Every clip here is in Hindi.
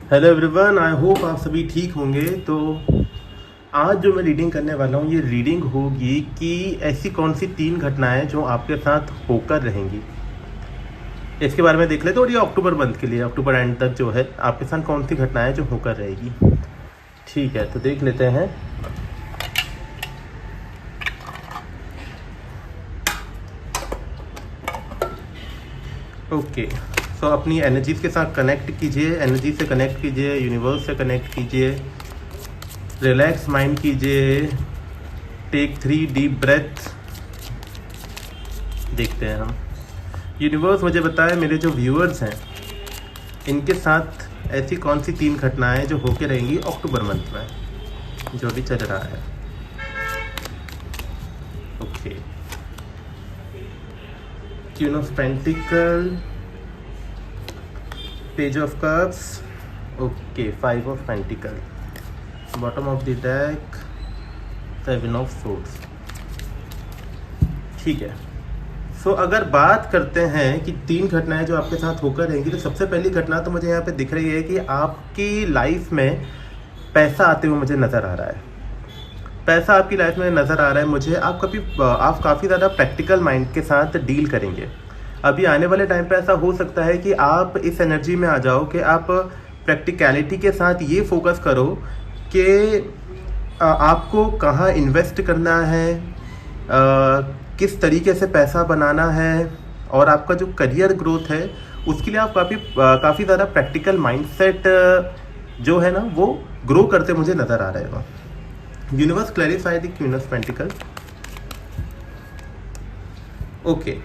हेलो एवरीवन, आई होप आप सभी ठीक होंगे। तो आज जो मैं रीडिंग करने वाला हूँ, ये रीडिंग होगी कि ऐसी कौन सी 3 घटनाएं जो आपके साथ होकर रहेंगी। इसके बारे में देख लेते हैं। और ये अक्टूबर मंथ के लिए, अक्टूबर एंड तक जो है आपके साथ कौन सी घटनाएं जो होकर रहेगी। ठीक है, तो देख लेते हैं। ओके, सो अपनी एनर्जीज के साथ कनेक्ट कीजिए, एनर्जी से कनेक्ट कीजिए, यूनिवर्स से कनेक्ट कीजिए, रिलैक्स माइंड कीजिए, टेक 3 डीप ब्रेथ। देखते हैं हम। यूनिवर्स मुझे बताए मेरे जो व्यूअर्स हैं इनके साथ ऐसी कौन सी 3 घटनाएं जो होके रहेंगी अक्टूबर मंथ में जो भी चल रहा है। Okay, queen of pentacle, page of cups, okay, 5 of pentacle, bottom of the deck, 7 of swords. ठीक है, सो अगर बात करते हैं कि 3 घटनाएं जो आपके साथ होकर रहेंगी, तो सबसे पहली घटना तो मुझे यहाँ पे दिख रही है कि आपकी लाइफ में पैसा आते हुए मुझे नज़र आ रहा है। पैसा आपकी लाइफ में नज़र आ रहा है मुझे। आप काफ़ी ज़्यादा प्रैक्टिकल माइंड के साथ डील करेंगे। अभी आने वाले टाइम पे ऐसा हो सकता है कि आप इस एनर्जी में आ जाओ कि आप प्रैक्टिकलिटी के साथ ये फोकस करो कि आपको कहाँ इन्वेस्ट करना है, किस तरीके से पैसा बनाना है, और आपका जो करियर ग्रोथ है उसके लिए आप काफ़ी ज़्यादा प्रैक्टिकल माइंडसेट जो है ना वो ग्रो करते मुझे नज़र आ रहे हो। Universe clarify the queen of pentacle. Okay,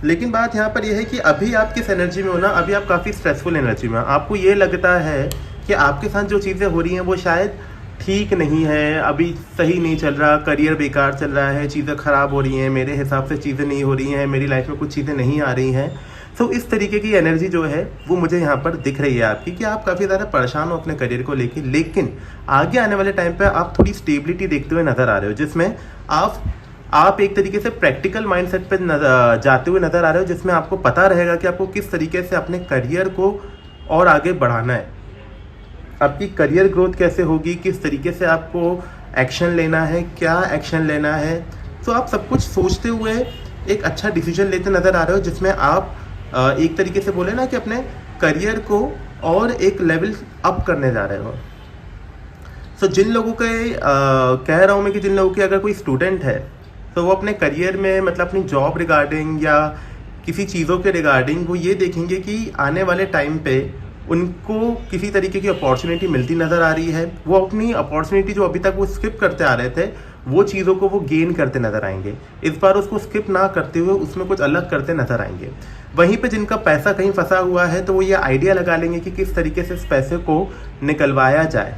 लेकिन बात यहाँ पर यह है कि अभी आप किस एनर्जी में हो ना, अभी आप काफ़ी स्ट्रेसफुल एनर्जी में हो। आपको ये लगता है कि आपके साथ जो चीज़ें हो रही हैं वो शायद ठीक नहीं है, अभी सही नहीं चल रहा, करियर बेकार चल रहा है, चीज़ें ख़राब हो रही हैं, मेरे हिसाब से चीज़ें नहीं हो रही हैं, मेरी लाइफ में कुछ चीज़ें नहीं आ रही हैं। सो इस तरीके की एनर्जी जो है वो मुझे यहाँ पर दिख रही है आपकी, कि आप काफ़ी ज़्यादा परेशान हो अपने करियर को लेके। लेकिन आगे आने वाले टाइम पे आप थोड़ी स्टेबिलिटी देखते हुए नज़र आ रहे हो, जिसमें आप एक तरीके से प्रैक्टिकल माइंडसेट पे जाते हुए नज़र आ रहे हो, जिसमें आपको पता रहेगा कि आपको किस तरीके से अपने करियर को और आगे बढ़ाना है, आपकी करियर ग्रोथ कैसे होगी, किस तरीके से आपको एक्शन लेना है, क्या एक्शन लेना है। तो आप सब कुछ सोचते हुए एक अच्छा डिसीजन लेते नज़र आ रहे हो, जिसमें आप एक तरीके से बोले ना कि अपने करियर को और एक लेवल अप करने जा रहे हो। सो जिन लोगों के कह रहा हूँ मैं कि जिन लोगों के अगर कोई स्टूडेंट है तो वो अपने करियर में, मतलब अपनी जॉब रिगार्डिंग या किसी चीज़ों के रिगार्डिंग वो ये देखेंगे कि आने वाले टाइम पे उनको किसी तरीके की अपॉर्चुनिटी मिलती नज़र आ रही है। वो अपनी अपॉर्चुनिटी जो अभी तक वो स्किप करते आ रहे थे, वो चीज़ों को वो गेन करते नज़र आएंगे। इस बार उसको स्किप ना करते हुए उसमें कुछ अलग करते नज़र आएंगे। वहीं पे जिनका पैसा कहीं फंसा हुआ है तो वो ये आइडिया लगा लेंगे कि किस तरीके से इस पैसे को निकलवाया जाए।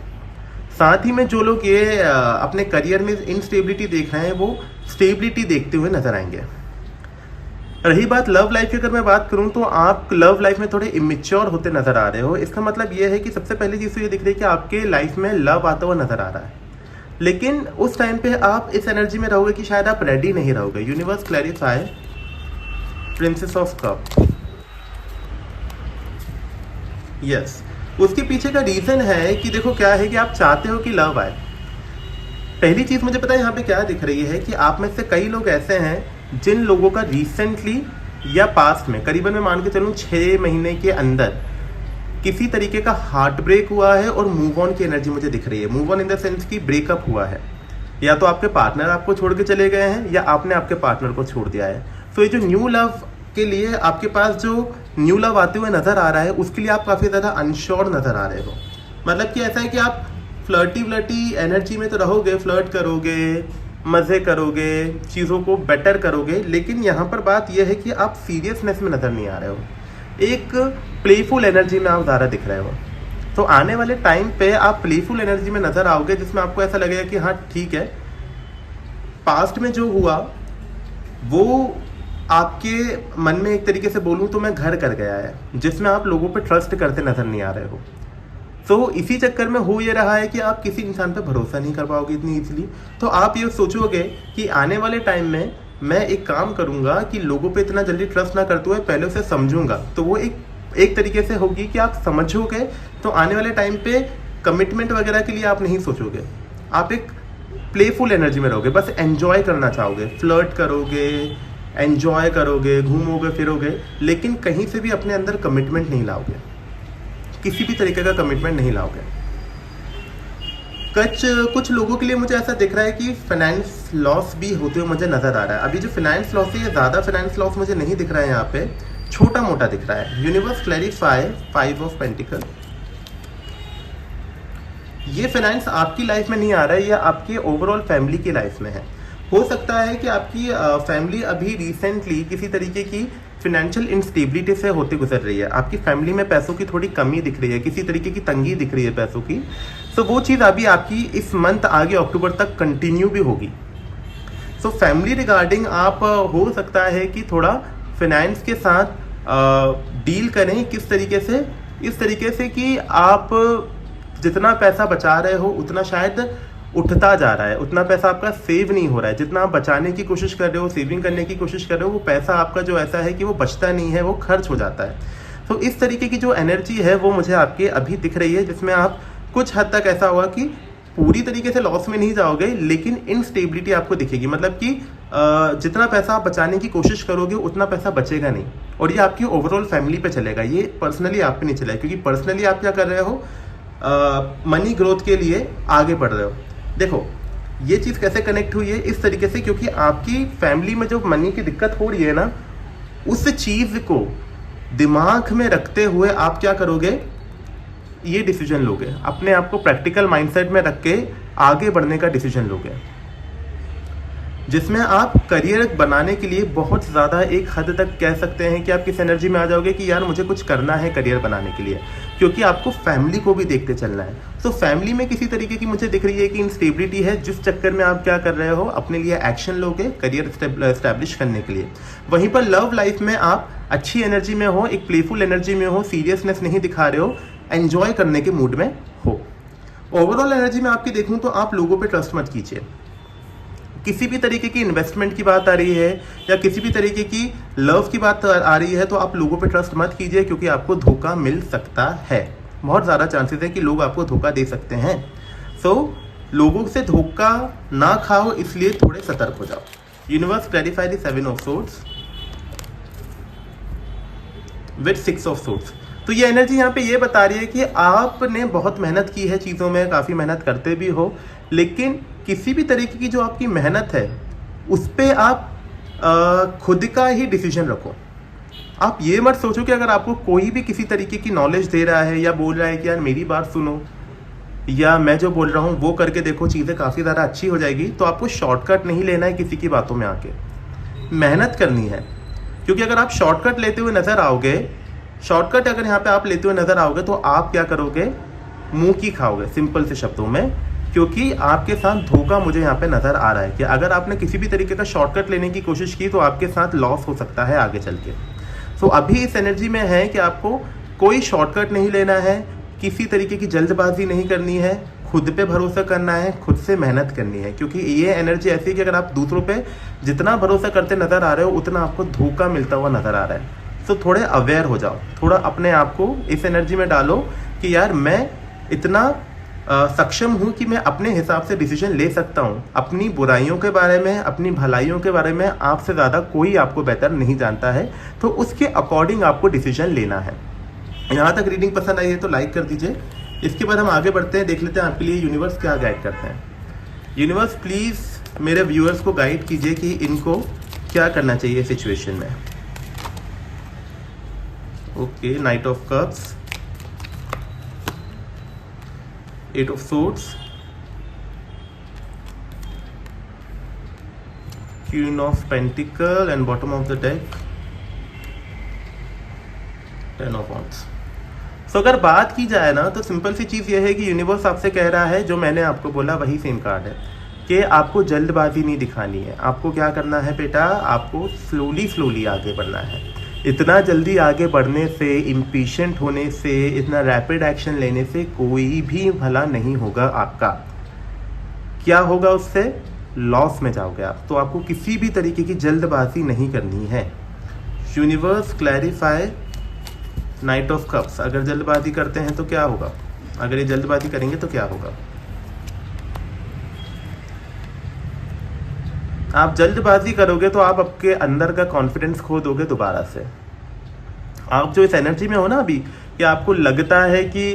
साथ ही में जो लोग ये अपने करियर में इनस्टेबिलिटी देख रहे हैं, वो स्टेबिलिटी देखते हुए नजर आएंगे। रही बात लव लाइफ की, अगर मैं बात करूं तो आप लव लाइफ में थोड़े इमेच्योर होते नजर आ रहे हो। इसका मतलब ये है कि सबसे पहली चीज़ तो ये दिख रही है कि आपके लाइफ में लव आता हुआ नजर आ रहा है, लेकिन उस टाइम पे आप इस एनर्जी में रहोगे कि शायद आप रेडी नहीं रहोगे। Universe clarify princess of cup. Yes, उसके पीछे का रीजन है कि देखो क्या है कि आप चाहते हो कि लव आए। पहली चीज मुझे पता है यहाँ पे क्या दिख रही है कि आप में से कई लोग ऐसे हैं जिन लोगों का रिसेंटली या पास्ट में, करीबन मैं मान के चलूँ 6 महीने के अंदर किसी तरीके का हार्ट ब्रेक हुआ है और मूव ऑन की एनर्जी मुझे दिख रही है। Move on in the sense की ब्रेकअप हुआ है, या तो आपके पार्टनर आपको छोड़ के चले गए हैं या आपने आपके पार्टनर को छोड़ दिया है। तो ये जो न्यू लव के लिए आपके पास जो न्यू लव आते हुए नज़र आ रहा है, उसके लिए आप काफ़ी ज़्यादा अनश्योर नज़र आ रहे हो। मतलब कि ऐसा है कि आप फ्लर्टी एनर्जी में तो रहोगे, फ्लर्ट करोगे, मज़े करोगे, चीज़ों को बेटर करोगे, लेकिन यहाँ पर बात यह है कि आप सीरियसनेस में नज़र नहीं आ रहे हो। एक प्लेफुल एनर्जी में आप ज़्यादा दिख रहे हो। तो आने वाले टाइम पे आप प्लेफुल एनर्जी में नज़र आओगे, जिसमें आपको ऐसा लगेगा कि हाँ ठीक है, पास्ट में जो हुआ वो आपके मन में एक तरीके से बोलूँ तो मैं घर कर गया है, जिसमें आप लोगों पे ट्रस्ट करते नज़र नहीं आ रहे हो। तो इसी चक्कर में हो ये रहा है कि आप किसी इंसान पे भरोसा नहीं कर पाओगे इतनी इजीली। तो आप ये सोचोगे कि आने वाले टाइम में मैं एक काम करूँगा कि लोगों पे इतना जल्दी ट्रस्ट ना करते हुए पहले उसे समझूंगा। तो वो एक तरीके से होगी कि आप समझोगे तो आने वाले टाइम पे कमिटमेंट वगैरह के लिए आप नहीं सोचोगे, आप एक प्लेफुल एनर्जी में रहोगे, बस एंजॉय करना चाहोगे, फ्लर्ट करोगे, एंजॉय करोगे, घूमोगे फिरोगे, लेकिन कहीं से भी अपने अंदर कमिटमेंट नहीं लाओगे, किसी भी तरीके का कमिटमेंट नहीं लाओगे। कुछ लोगों के लिए मुझे ऐसा दिख रहा है कि फाइनेंस लॉस भी होते हुए मुझे नज़र आ रहा है। अभी जो फाइनेंस लॉस है ये ज़्यादा फाइनेंस लॉस मुझे नहीं दिख रहा है, यहाँ पे छोटा मोटा दिख रहा है। यूनिवर्स क्लैरिफाई 5 ऑफ पेंटिकल, ये फाइनेंस आपकी लाइफ में नहीं आ रहा है, ये आपके ओवरऑल फैमिली की लाइफ में है। हो सकता है कि आपकी फैमिली अभी रिसेंटली किसी तरीके की फिनेंशियल इंस्टेबिलिटी से होते गुजर रही है, आपकी फैमिली में पैसों की थोड़ी कमी दिख रही है, किसी तरीके की तंगी दिख रही है पैसों की, तो वो चीज़ अभी आपकी इस मंथ आगे अक्टूबर तक कंटिन्यू भी होगी। सो फैमिली रिगार्डिंग आप हो सकता है कि थोड़ा फाइनेंस के साथ डील करें, किस तरीके से, इस तरीके से कि आप जितना पैसा बचा रहे हो उतना शायद उठता जा रहा है, उतना पैसा आपका सेव नहीं हो रहा है। जितना आप बचाने की कोशिश कर रहे हो, सेविंग करने की कोशिश कर रहे हो, वो पैसा आपका जो ऐसा है कि वो बचता नहीं है, वो खर्च हो जाता है। तो इस तरीके की जो एनर्जी है वो मुझे आपके अभी दिख रही है, जिसमें आप कुछ हद तक ऐसा होगा कि पूरी तरीके से लॉस में नहीं जाओगे, लेकिन इनस्टेबिलिटी आपको दिखेगी। मतलब कि जितना पैसा आप बचाने की कोशिश करोगे उतना पैसा बचेगा नहीं, और ये आपकी ओवरऑल फैमिली पे चलेगा, ये पर्सनली आप पे नहीं चलेगा, क्योंकि पर्सनली आप क्या कर रहे हो, मनी ग्रोथ के लिए आगे बढ़ रहे हो। देखो ये चीज़ कैसे कनेक्ट हुई है, इस तरीके से, क्योंकि आपकी फैमिली में जो मनी की दिक्कत हो रही है ना, उस चीज़ को दिमाग में रखते हुए आप क्या करोगे, ये डिसीजन लोगे, अपने आप को प्रैक्टिकल माइंडसेट में रख के आगे बढ़ने का डिसीजन लोगे, जिसमें आप करियर बनाने के लिए बहुत ज़्यादा एक हद तक कह सकते हैं कि आप किस एनर्जी में आ जाओगे कि यार मुझे कुछ करना है करियर बनाने के लिए, क्योंकि आपको फैमिली को भी देखते चलना है। तो फैमिली में किसी तरीके की मुझे दिख रही है कि इंस्टेबिलिटी है, जिस चक्कर में आप क्या कर रहे हो, अपने लिए एक्शन लोगे करियर एस्टैब्लिश करने के लिए। वहीं पर लव लाइफ में आप अच्छी एनर्जी में हो, एक प्लेफुल एनर्जी में हो, सीरियसनेस नहीं दिखा रहे हो, एंजॉय करने के मूड में हो। ओवरऑल एनर्जी में आपकी देखूँ तो आप लोगों पर ट्रस्ट मत कीजिए। किसी भी तरीके की इन्वेस्टमेंट की बात आ रही है या किसी भी तरीके की लव की बात आ रही है तो आप लोगों पे ट्रस्ट मत कीजिए, क्योंकि आपको धोखा मिल सकता है। बहुत ज़्यादा चांसेस है कि लोग आपको धोखा दे सकते हैं। सो लोगों से धोखा ना खाओ, इसलिए थोड़े सतर्क हो जाओ। Universe clarify the 7 of swords with 6 of swords. तो ये एनर्जी यहाँ पे ये बता रही है कि आपने बहुत मेहनत की है चीज़ों में, काफ़ी मेहनत करते भी हो, लेकिन किसी भी तरीके की जो आपकी मेहनत है उस पर आप खुद का ही डिसीजन रखो। आप ये मत सोचो कि अगर आपको कोई भी किसी तरीके की नॉलेज दे रहा है या बोल रहा है कि यार मेरी बात सुनो या मैं जो बोल रहा हूँ वो करके देखो, चीज़ें काफ़ी ज़्यादा अच्छी हो जाएगी। तो आपको शॉर्टकट नहीं लेना है किसी की बातों में आके, मेहनत करनी है। क्योंकि अगर आप शॉर्टकट लेते हुए नज़र आओगे, शॉर्टकट अगर यहाँ पे आप लेते हुए नज़र आओगे तो आप क्या करोगे, मुँह की खाओगे, सिंपल से शब्दों में। क्योंकि आपके साथ धोखा मुझे यहाँ पे नज़र आ रहा है कि अगर आपने किसी भी तरीके का शॉर्टकट लेने की कोशिश की तो आपके साथ लॉस हो सकता है आगे चल के। सो अभी इस एनर्जी में है कि आपको कोई शॉर्टकट नहीं लेना है, किसी तरीके की जल्दबाजी नहीं करनी है, खुद पे भरोसा करना है, खुद से मेहनत करनी है। क्योंकि ये एनर्जी ऐसी है कि अगर आप दूसरों पे जितना भरोसा करते नज़र आ रहे हो उतना आपको धोखा मिलता हुआ नज़र आ रहा है। सो थोड़े अवेयर हो जाओ, थोड़ा अपने आप को इस एनर्जी में डालो कि यार मैं इतना सक्षम हूँ कि मैं अपने हिसाब से डिसीजन ले सकता हूँ। अपनी बुराइयों के बारे में, अपनी भलाइयों के बारे में आपसे ज़्यादा कोई आपको बेहतर नहीं जानता है, तो उसके अकॉर्डिंग आपको डिसीजन लेना है। यहाँ तक रीडिंग पसंद आई है तो लाइक कर दीजिए। इसके बाद हम आगे बढ़ते हैं, देख लेते हैं आपके लिए यूनिवर्स क्या गाइड करते हैं। यूनिवर्स प्लीज़ मेरे व्यूअर्स को गाइड कीजिए कि इनको क्या करना चाहिए सिचुएशन में। Okay, night of cups, 8 of swords, Queen of Pentacle and bottom of the deck 10 of Wands। So अगर बात की जाए ना तो सिंपल सी चीज़ यह है कि यूनिवर्स आपसे कह रहा है, जो मैंने आपको बोला वही सेम कार्ड है, कि आपको जल्दबाजी नहीं दिखानी है। आपको क्या करना है बेटा, आपको स्लोली आगे बढ़ना है। इतना जल्दी आगे बढ़ने से, इम्पेशेंट होने से, इतना रैपिड एक्शन लेने से कोई भी भला नहीं होगा आपका। क्या होगा उससे, लॉस में जाओगे आप। तो आपको किसी भी तरीके की जल्दबाजी नहीं करनी है। Universe clarify night of cups, अगर जल्दबाजी करते हैं तो क्या होगा, अगर ये जल्दबाजी करेंगे तो क्या होगा। आप जल्दबाजी करोगे तो आप आपके अंदर का कॉन्फिडेंस खो दोगे दोबारा से। आप जो इस एनर्जी में हो ना अभी, कि आपको लगता है कि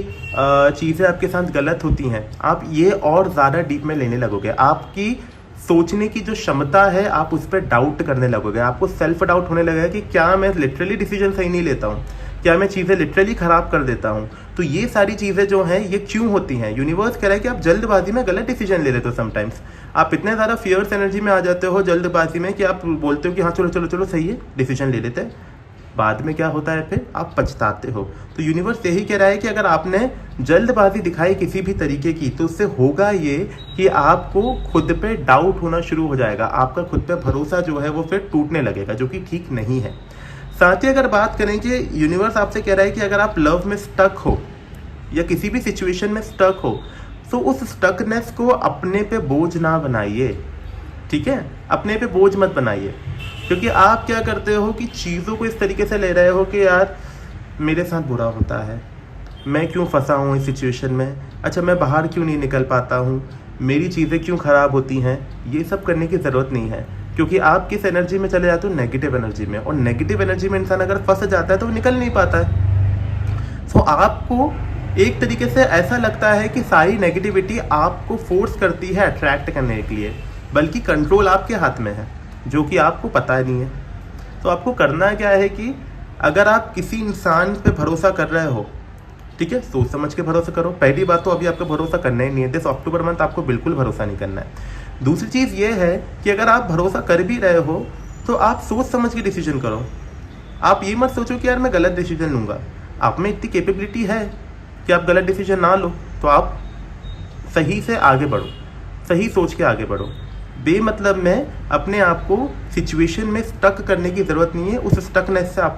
चीज़ें आपके साथ गलत होती हैं, आप ये और ज़्यादा डीप में लेने लगोगे। आपकी सोचने की जो क्षमता है आप उस पर डाउट करने लगोगे। आपको सेल्फ डाउट होने लगेगा कि क्या मैं लिटरली डिसीजन सही नहीं लेता हूँ, क्या मैं चीज़ें लिटरली ख़राब कर देता हूँ। तो ये सारी चीज़ें जो हैं ये क्यों होती हैं। यूनिवर्स कह रहा है कि आप जल्दबाजी में गलत डिसीजन ले लेते हो। समटाइम्स आप इतने ज़्यादा फियर्स एनर्जी में आ जाते हो जल्दबाजी में कि आप बोलते हो कि हाँ चलो चलो चलो सही है, डिसीजन ले लेते हैं। बाद में क्या होता है, फिर आप पछताते हो। तो यूनिवर्स यही कह रहा है कि अगर आपने जल्दबाजी दिखाई किसी भी तरीके की, तो उससे होगा ये कि आपको खुद पे डाउट होना शुरू हो जाएगा। आपका खुद पे भरोसा जो है वो फिर टूटने लगेगा, जो कि ठीक नहीं है। साथ ही अगर बात करें कि यूनिवर्स आपसे कह रहा है कि अगर आप लव में स्टक हो या किसी भी सिचुएशन में स्टक हो, तो उस स्टकनेस को अपने पे बोझ ना बनाइए, ठीक है। अपने पे बोझ मत बनाइए, क्योंकि आप क्या करते हो कि चीज़ों को इस तरीके से ले रहे हो कि यार मेरे साथ बुरा होता है, मैं क्यों फंसा हूँ इस सिचुएशन में, अच्छा मैं बाहर क्यों नहीं निकल पाता हूँ, मेरी चीज़ें क्यों ख़राब होती हैं। ये सब करने की ज़रूरत नहीं है, क्योंकि आप किस एनर्जी में चले जाते हो, नेगेटिव एनर्जी में। और नेगेटिव एनर्जी में इंसान अगर फंस जाता है तो वो निकल नहीं पाता है। तो आपको एक तरीके से ऐसा लगता है कि सारी नेगेटिविटी आपको फोर्स करती है अट्रैक्ट करने के लिए, बल्कि कंट्रोल आपके हाथ में है, जो कि आपको पता नहीं है। तो आपको करना क्या है कि अगर आप किसी इंसान पे भरोसा कर रहे हो, ठीक है, सोच समझ के भरोसा करो। पहली बात तो अभी आपका भरोसा करना ही नहीं है, दिस अक्टूबर मंथ आपको बिल्कुल भरोसा नहीं करना है। दूसरी चीज़ ये है कि अगर आप भरोसा कर भी रहे हो तो आप सोच समझ के डिसीजन करो। आप ये मत सोचो कि यार मैं गलत डिसीजन लूँगा। आप में इतनी कैपेबिलिटी है कि आप गलत डिसीजन ना लो, तो आप सही से आगे बढ़ो, सही सोच के आगे बढ़ो। बेमतलब में अपने आप को सिचुएशन में स्टक करने की ज़रूरत नहीं है। उस स्टकनेस से आप